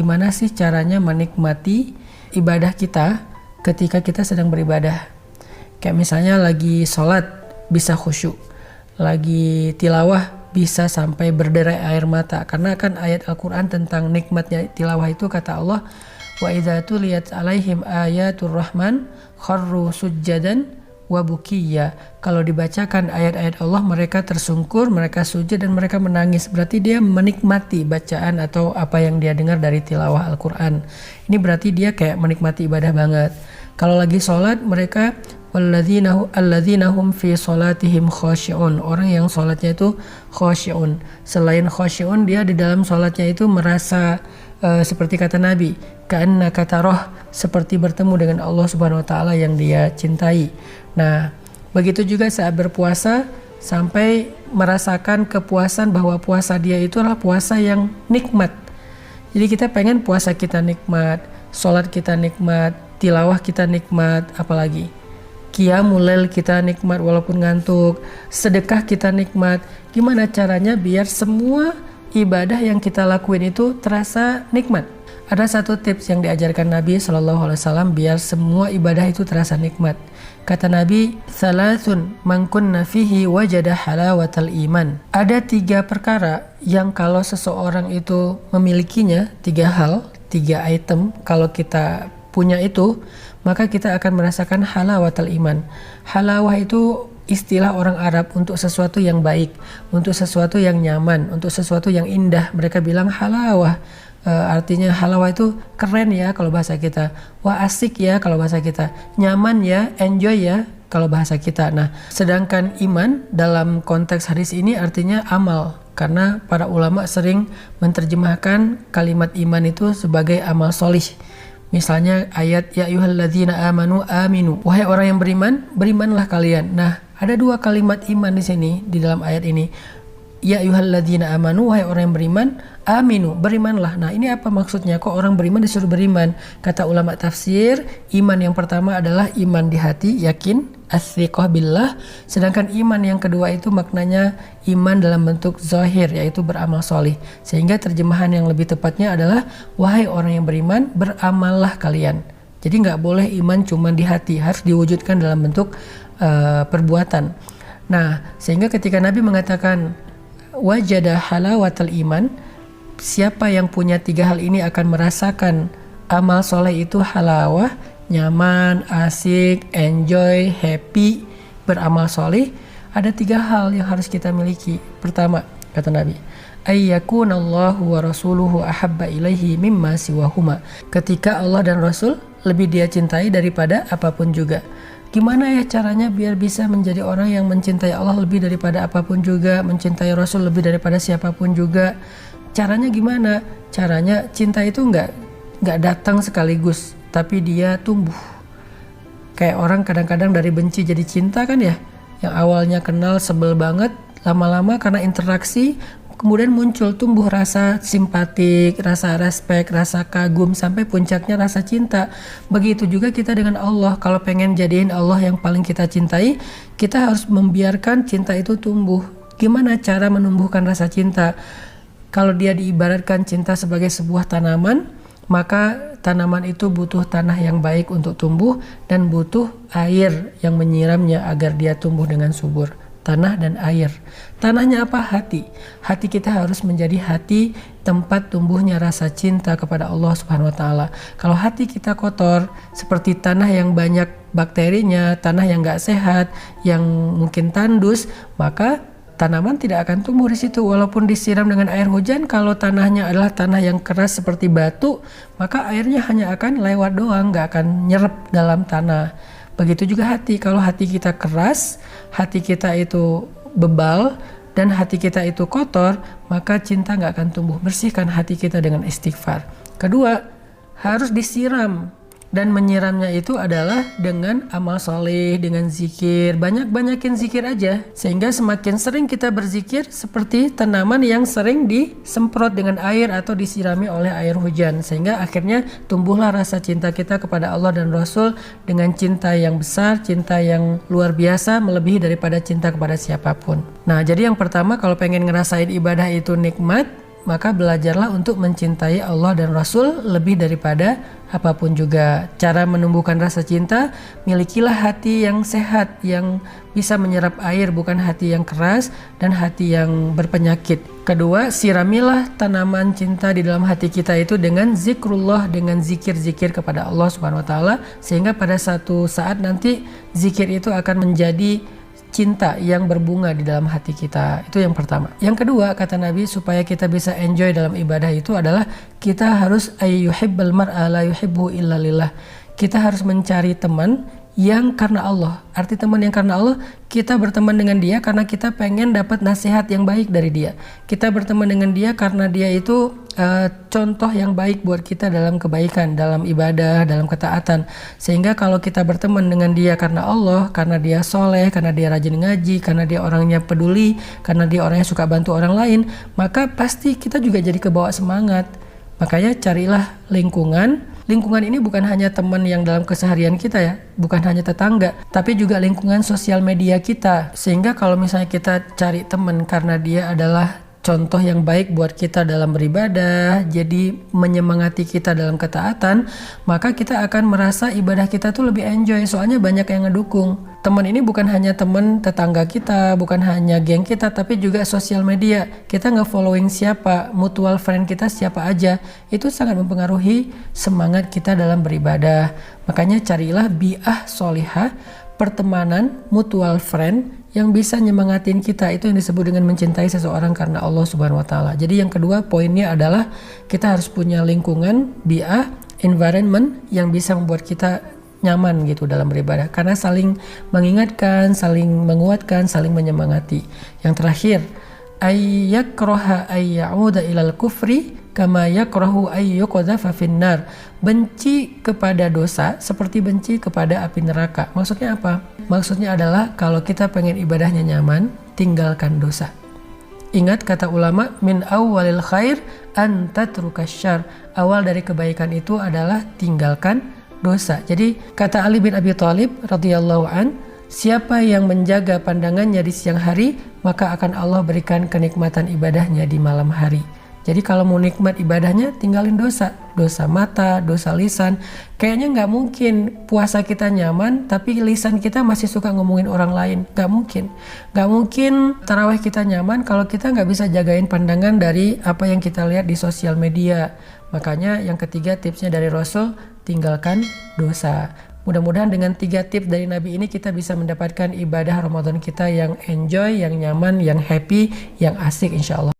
gimana sih caranya menikmati ibadah kita ketika kita sedang beribadah. Kayak misalnya lagi sholat bisa khusyuk, lagi tilawah bisa sampai berderai air mata. Karena kan ayat Al-Quran tentang nikmatnya tilawah itu kata Allah, wa idza tuliyat alaihim ayatur rahman kharru sujjadan wa bukiyya. Kalau dibacakan ayat-ayat Allah mereka tersungkur, mereka sujud dan mereka menangis. Berarti dia menikmati bacaan atau apa yang dia dengar dari tilawah Al-Quran. Ini berarti dia kayak menikmati ibadah banget. Kalau lagi sholat mereka alladzina hum fi sholatihim khashi'un. Orang yang sholatnya itu khashi'un. Selain khashi'un, dia di dalam sholatnya itu merasa seperti kata Nabi, ka'annaka tarah, seperti bertemu dengan Allah Subhanahu wa taala yang dia cintai. Nah, begitu juga saat berpuasa sampai merasakan kepuasan bahwa puasa dia itu adalah puasa yang nikmat. Jadi kita pengen puasa kita nikmat, sholat kita nikmat, tilawah kita nikmat, apalagi qiyamul lail kita nikmat walaupun ngantuk, sedekah kita nikmat. Gimana caranya biar semua ibadah yang kita lakuin itu terasa nikmat? Ada satu tips yang diajarkan Nabi SAW biar semua ibadah itu terasa nikmat. Kata Nabi, "Thalathun man kunna fihi wajada halawatal iman." Ada 3 perkara yang kalau seseorang itu memilikinya, 3 hal, 3 item, kalau kita punya itu, maka kita akan merasakan halawatal iman. Halawah itu istilah orang Arab untuk sesuatu yang baik, untuk sesuatu yang nyaman, untuk sesuatu yang indah. Mereka bilang halawah. Artinya halawah itu keren ya kalau bahasa kita. Wah, asik ya kalau bahasa kita. Nyaman ya, enjoy ya kalau bahasa kita. Nah, sedangkan iman dalam konteks hadis ini artinya amal. Karena para ulama sering menerjemahkan kalimat iman itu sebagai amal solih. Misalnya ayat ya ayyuhalladzina amanu aminu. Wahai orang yang beriman, berimanlah kalian. Nah, ada 2 kalimat iman di sini di dalam ayat ini. Ya ayyuhalladzina amanu, wahai orang yang beriman, aminu, berimanlah. Nah, ini apa maksudnya? Kok orang beriman disuruh beriman? Kata ulama tafsir, iman yang pertama adalah iman di hati, yakin, as-thiqah billah. Sedangkan iman yang kedua itu maknanya iman dalam bentuk zahir, yaitu beramal solih. Sehingga terjemahan yang lebih tepatnya adalah wahai orang yang beriman, beramallah kalian. Jadi nggak boleh iman cuma di hati, harus diwujudkan dalam bentuk perbuatan. Nah, sehingga ketika Nabi mengatakan wajada halawatal iman, siapa yang punya 3 hal ini akan merasakan amal soleh itu halawah, nyaman, asik, enjoy, happy, beramal soleh. Ada 3 hal yang harus kita miliki. Pertama, kata Nabi, ayyakunallahu wa rasuluhu ahabba ilaihi mimma siwahuma. Ketika Allah dan Rasul lebih dia cintai daripada apapun juga. Gimana ya caranya biar bisa menjadi orang yang mencintai Allah lebih daripada apapun juga, mencintai Rasul lebih daripada siapapun juga? Caranya gimana? Caranya cinta itu nggak datang sekaligus, tapi dia tumbuh. Kayak orang kadang-kadang dari benci jadi cinta kan ya? Yang awalnya kenal sebel banget, lama-lama karena interaksi kemudian muncul tumbuh rasa simpatik, rasa respek, rasa kagum, sampai puncaknya rasa cinta. Begitu juga kita dengan Allah. Kalau pengen jadiin Allah yang paling kita cintai, kita harus membiarkan cinta itu tumbuh. Gimana cara menumbuhkan rasa cinta? Kalau dia diibaratkan cinta sebagai sebuah tanaman, maka tanaman itu butuh tanah yang baik untuk tumbuh dan butuh air yang menyiramnya agar dia tumbuh dengan subur. Tanah dan air. Tanahnya apa? Hati. Hati kita harus menjadi hati tempat tumbuhnya rasa cinta kepada Allah Subhanahu wa taala. Kalau hati kita kotor, seperti tanah yang banyak bakterinya, tanah yang gak sehat, yang mungkin tandus, maka tanaman tidak akan tumbuh di situ. Walaupun disiram dengan air hujan, kalau tanahnya adalah tanah yang keras seperti batu, maka airnya hanya akan lewat doang, gak akan nyerap dalam tanah. Begitu juga hati. Kalau hati kita keras, hati kita itu bebal, dan hati kita itu kotor, maka cinta gak akan tumbuh. Bersihkan hati kita dengan istighfar. Kedua, harus disiram. Dan menyiramnya itu adalah dengan amal soleh, dengan zikir. Banyak-banyakin zikir aja. Sehingga semakin sering kita berzikir seperti tanaman yang sering disemprot dengan air atau disirami oleh air hujan. Sehingga akhirnya tumbuhlah rasa cinta kita kepada Allah dan Rasul dengan cinta yang besar, cinta yang luar biasa, melebihi daripada cinta kepada siapapun. Nah, jadi yang pertama kalau pengen ngerasain ibadah itu nikmat, maka belajarlah untuk mencintai Allah dan Rasul lebih daripada apapun juga. Cara menumbuhkan rasa cinta, milikilah hati yang sehat, yang bisa menyerap air, bukan hati yang keras dan hati yang berpenyakit. Kedua, siramilah tanaman cinta di dalam hati kita itu dengan zikrullah, dengan zikir-zikir kepada Allah Subhanahu wa taala, sehingga pada satu saat nanti zikir itu akan menjadi cinta yang berbunga di dalam hati kita. Itu yang pertama. Yang kedua, kata Nabi, supaya kita bisa enjoy dalam ibadah itu adalah kita harus ayyuhibbal mar'a la yuhibbu illa lillah. Kita harus mencari teman yang karena Allah. Arti teman yang karena Allah, kita berteman dengan dia karena kita pengen dapat nasihat yang baik dari dia. Kita berteman dengan dia karena dia itu contoh yang baik buat kita dalam kebaikan, dalam ibadah, dalam ketaatan. Sehingga kalau kita berteman dengan dia karena Allah, karena dia soleh, karena dia rajin ngaji, karena dia orangnya peduli, karena dia orangnya suka bantu orang lain, maka pasti kita juga jadi kebawa semangat. Makanya carilah lingkungan. Lingkungan ini bukan hanya teman yang dalam keseharian kita ya, bukan hanya tetangga, tapi juga lingkungan sosial media kita. Sehingga kalau misalnya kita cari teman karena dia adalah contoh yang baik buat kita dalam beribadah, jadi menyemangati kita dalam ketaatan, maka kita akan merasa ibadah kita tuh lebih enjoy, soalnya banyak yang ngedukung. Teman ini bukan hanya teman tetangga kita, bukan hanya geng kita, tapi juga sosial media. Kita nge-following siapa, mutual friend kita siapa aja, itu sangat mempengaruhi semangat kita dalam beribadah. Makanya carilah bi'ah solihah, pertemanan, mutual friend yang bisa nyemangatin kita. Itu yang disebut dengan mencintai seseorang karena Allah Subhanahu wa taala. Jadi yang kedua poinnya adalah kita harus punya lingkungan, bi'ah, environment yang bisa membuat kita nyaman gitu dalam beribadah, karena saling mengingatkan, saling menguatkan, saling menyemangati. Yang terakhir, ayyakraha ayyauda ilal kufri kama yakrahu ayyuqadhafa finnar. Benci kepada dosa seperti benci kepada api neraka. Maksudnya apa? Maksudnya adalah kalau kita pengen ibadahnya nyaman, tinggalkan dosa. Ingat kata ulama, min awwalil khair an tatrukasyarr. Awal dari kebaikan itu adalah tinggalkan dosa. Jadi kata Ali bin Abi Thalib radhiyallahu an, siapa yang menjaga pandangannya di siang hari, maka akan Allah berikan kenikmatan ibadahnya di malam hari. Jadi kalau mau nikmat ibadahnya, tinggalin dosa. Dosa mata, dosa lisan. Kayaknya nggak mungkin puasa kita nyaman, tapi lisan kita masih suka ngomongin orang lain. Nggak mungkin. Nggak mungkin tarawih kita nyaman kalau kita nggak bisa jagain pandangan dari apa yang kita lihat di sosial media. Makanya yang ketiga tipsnya dari Rasul, tinggalkan dosa. Mudah-mudahan dengan 3 tips dari Nabi ini kita bisa mendapatkan ibadah Ramadan kita yang enjoy, yang nyaman, yang happy, yang asik insya Allah.